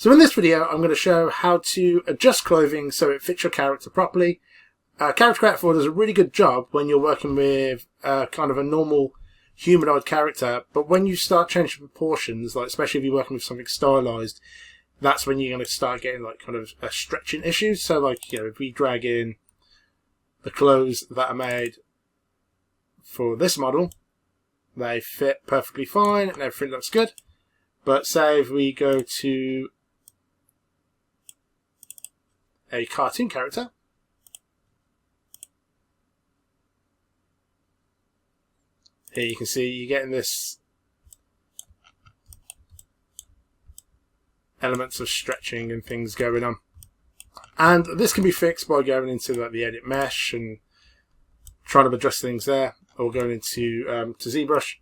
So in this video, I'm going to show how to adjust clothing so it fits your character properly. Character Creator 4 does a really good job when you're working with kind of a normal humanoid character, but when you start changing proportions, like especially if you're working with something stylized, that's when you're going to start getting like kind of stretching issues. So like, you know, if we drag in the clothes that are made for this model, they fit perfectly fine and everything looks good. But say if we go to a cartoon character, here you can see you're getting this elements of stretching and things going on. And this can be fixed by going into like the edit mesh and trying to adjust things there, or going into to ZBrush.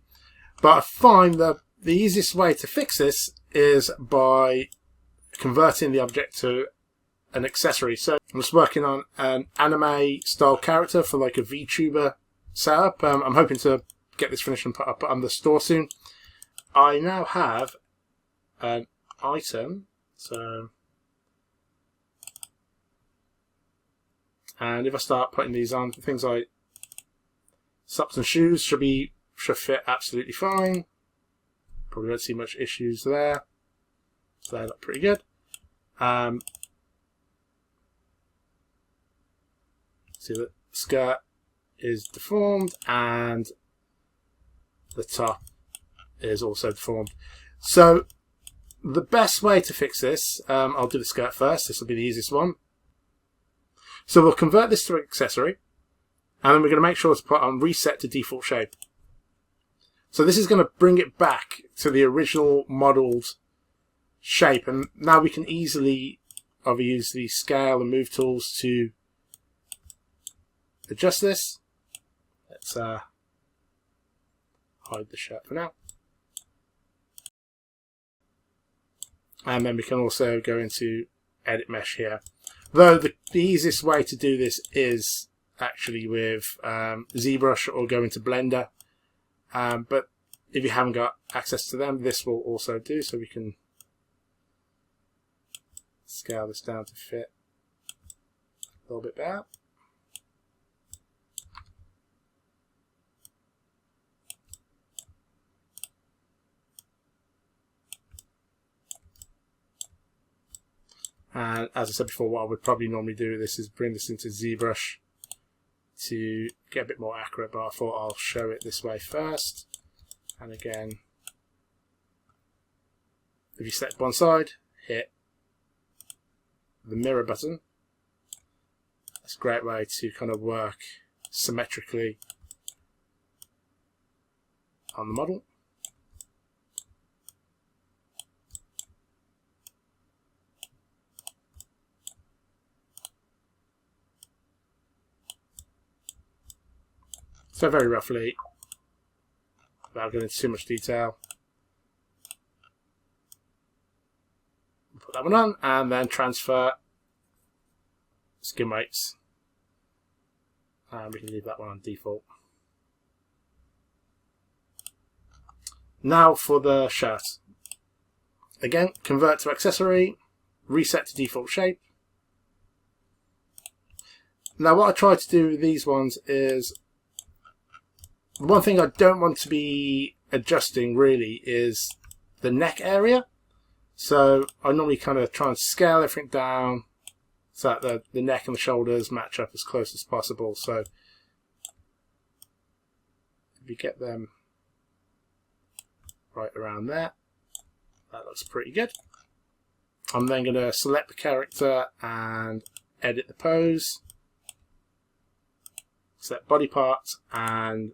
But I find that the easiest way to fix this is by converting the object to an accessory. So I'm just working on an anime style character for like a VTuber setup. I'm hoping to get this finished and put up on the store soon. I now have an item, and if I start putting these on, things like socks and shoes should fit absolutely fine. Probably won't see much issues there. So they look pretty good. See the skirt is deformed and the top is also deformed. So the best way to fix this, I'll do the skirt first. This will be the easiest one. So we'll convert this to an accessory, and then we're going to make sure to put on reset to default shape. So this is going to bring it back to the original modeled shape, and now we can easily either use the scale and move tools to adjust this. Let's hide the shirt for now. And then we can also go into edit mesh here. Though the easiest way to do this is actually with ZBrush or go into Blender. But if you haven't got access to them, this will also do. So we can scale this down to fit a little bit better. And as I said before, what I would probably normally do with this is bring this into ZBrush to get a bit more accurate, but I thought I'll show it this way first. And again, if you select one side, hit the mirror button. That's a great way to kind of work symmetrically on the model. So very roughly, without going into too much detail, put that one on and then transfer skin weights. And we can leave that one on default. Now for the shirt. Again, convert to accessory, reset to default shape. Now what I try to do with these ones is, one thing I don't want to be adjusting really is the neck area. So I normally kind of try and scale everything down so that the neck and the shoulders match up as close as possible. So if you get them right around there, that looks pretty good. I'm then going to select the character and edit the pose. Select body parts and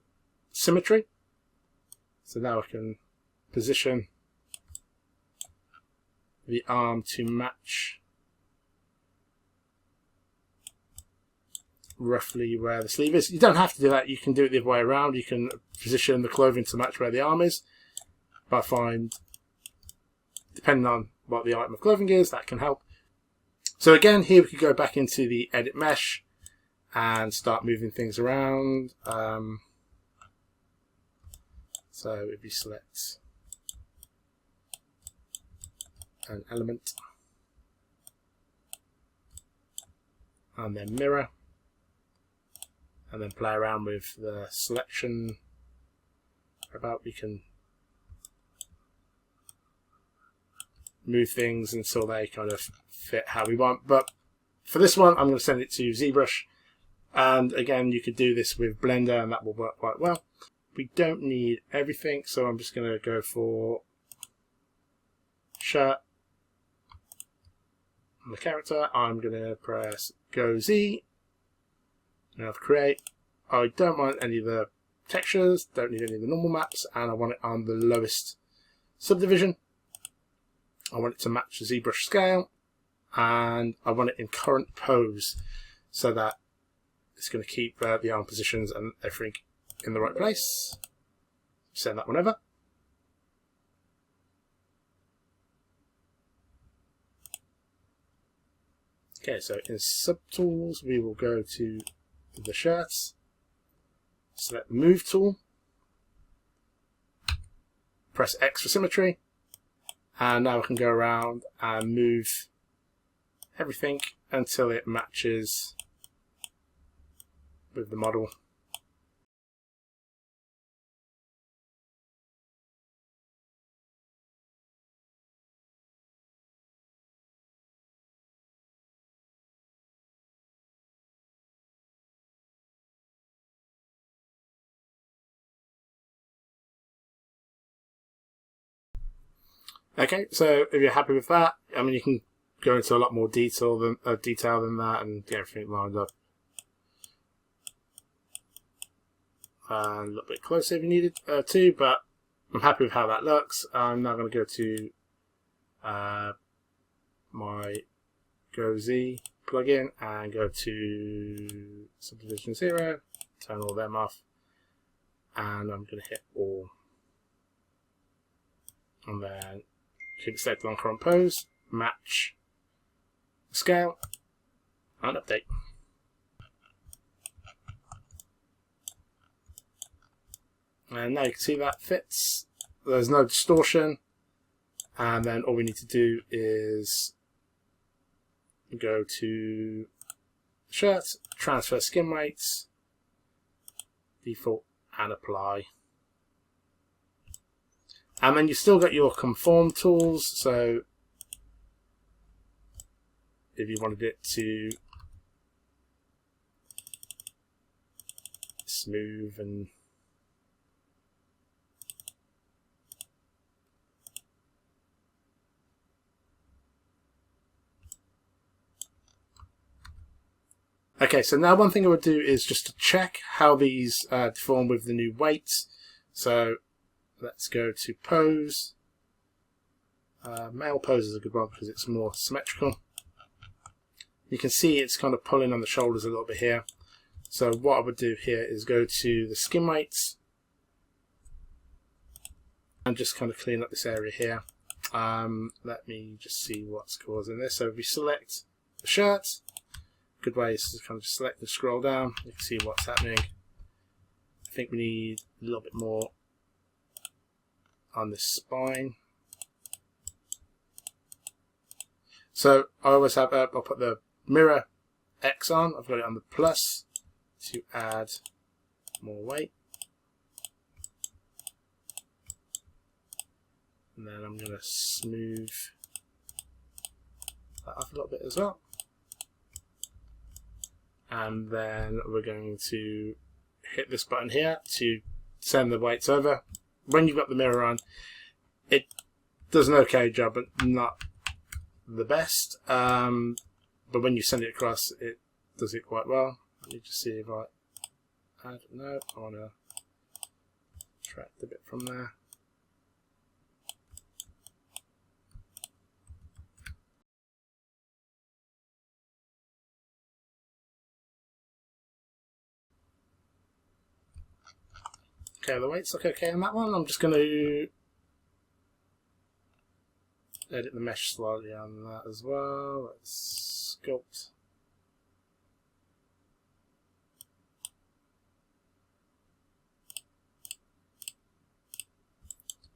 symmetry. So now I can position the arm to match roughly where the sleeve is. You don't have to do that, you can do it the other way around. You can position the clothing to match where the arm is. But I find, depending on what the item of clothing is, that can help. So again, here we could go back into the edit mesh and start moving things around. So if you select an element, and then mirror, and then play around with the selection. About we can move things until they kind of fit how we want. But for this one, I'm going to send it to ZBrush. And again, you could do this with Blender and that will work quite well. We don't need everything, so I'm just going to go for shirt. On the character, I'm going to press Go Z. Now to create. I don't want any of the textures, don't need any of the normal maps, and I want it on the lowest subdivision. I want it to match the ZBrush scale, and I want it in current pose so that it's going to keep the arm positions and everything in the right place. Send that one over. Okay, so in subtools we will go to the shirts, select the move tool, press X for symmetry, and now I can go around and move everything until it matches with the model. Okay, so if you're happy with that, I mean, you can go into a lot more detail than that and get everything lined up. A little bit closer if you needed to, but I'm happy with how that looks. I'm now going to go to my Go Z plugin and go to Subdivision 0, turn all them off, and I'm going to hit all. And then keep it selected on current pose, match scale, and update. And now you can see that fits. There's no distortion. And then all we need to do is go to shirt, transfer skin weights, default, and apply. And then you've still got your conform tools. So if you wanted it to smooth and okay, so now one thing I would do is just to check how these deform with the new weights. So let's go to pose. Male pose is a good one because it's more symmetrical. You can see it's kind of pulling on the shoulders a little bit here. So what I would do here is go to the skin weights and just kind of clean up this area here. Let me just see what's causing this. So if we select the shirt, good way is to kind of select and scroll down. You can see what's happening. I think we need a little bit more on the spine. So I always have, I'll put the mirror X on. I've got it on the plus to add more weight. And then I'm going to smooth that up a little bit as well. And then we're going to hit this button here to send the weights over. When you've got the mirror on, it does an okay job, but not the best. But when you send it across, it does it quite well. Let me just see if I add. No, I want to subtract a bit from there. Okay, the weights look okay on that one. I'm just going to edit the mesh slightly on that as well. Let's sculpt.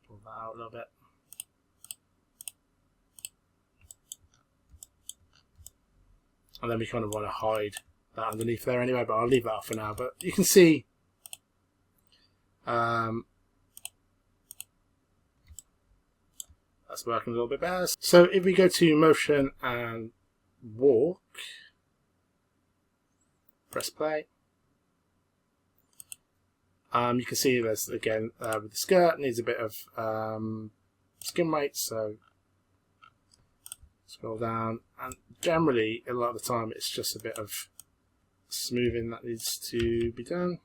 Pull that out a little bit. And then we kind of want to hide that underneath there anyway, but I'll leave that off for now. But you can see that's working a little bit better. So if we go to motion and walk, press play, you can see there's, again, with the skirt, needs a bit of skin weight, so scroll down, and generally, a lot of the time, it's just a bit of smoothing that needs to be done.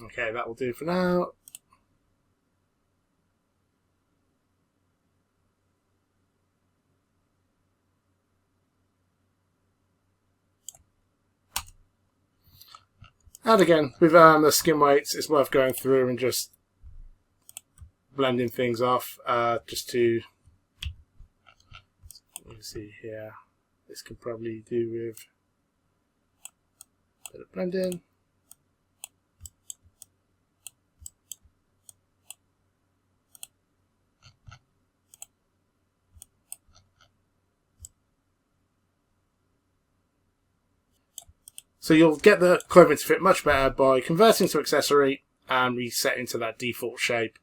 Okay, that will do for now. And again, with the skin weights, it's worth going through and just blending things off, just to, you can see here, this can probably do with a bit of blending. So you'll get the clothing to fit much better by converting to Accessory and resetting to that default shape,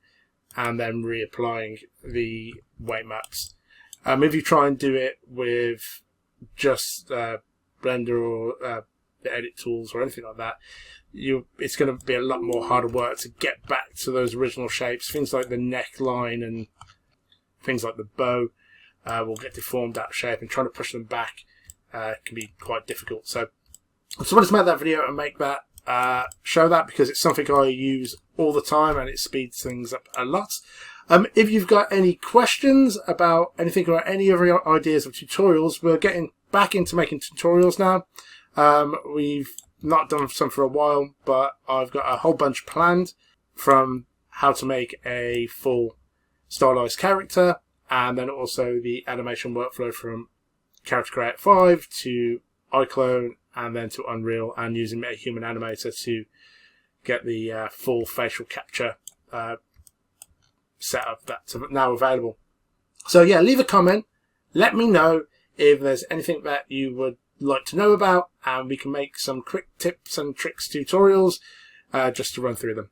and then reapplying the weight maps. If you try and do it with just Blender or the edit tools or anything like that, it's going to be a lot more harder work to get back to those original shapes. Things like the neckline and things like the bow will get deformed out of shape, and trying to push them back can be quite difficult. So I just wanted to make that video and make that show that, because it's something I use all the time and it speeds things up a lot. If you've got any questions about anything or any other ideas of tutorials, we're getting back into making tutorials now. We've not done some for a while, but I've got a whole bunch planned, from how to make a full stylized character, and then also the animation workflow from Character Creator 5 to iClone, and then to Unreal, and using MetaHuman Animator to get the full facial capture setup that's now available. So yeah, leave a comment, let me know if there's anything that you would like to know about, and we can make some quick tips and tricks tutorials just to run through them.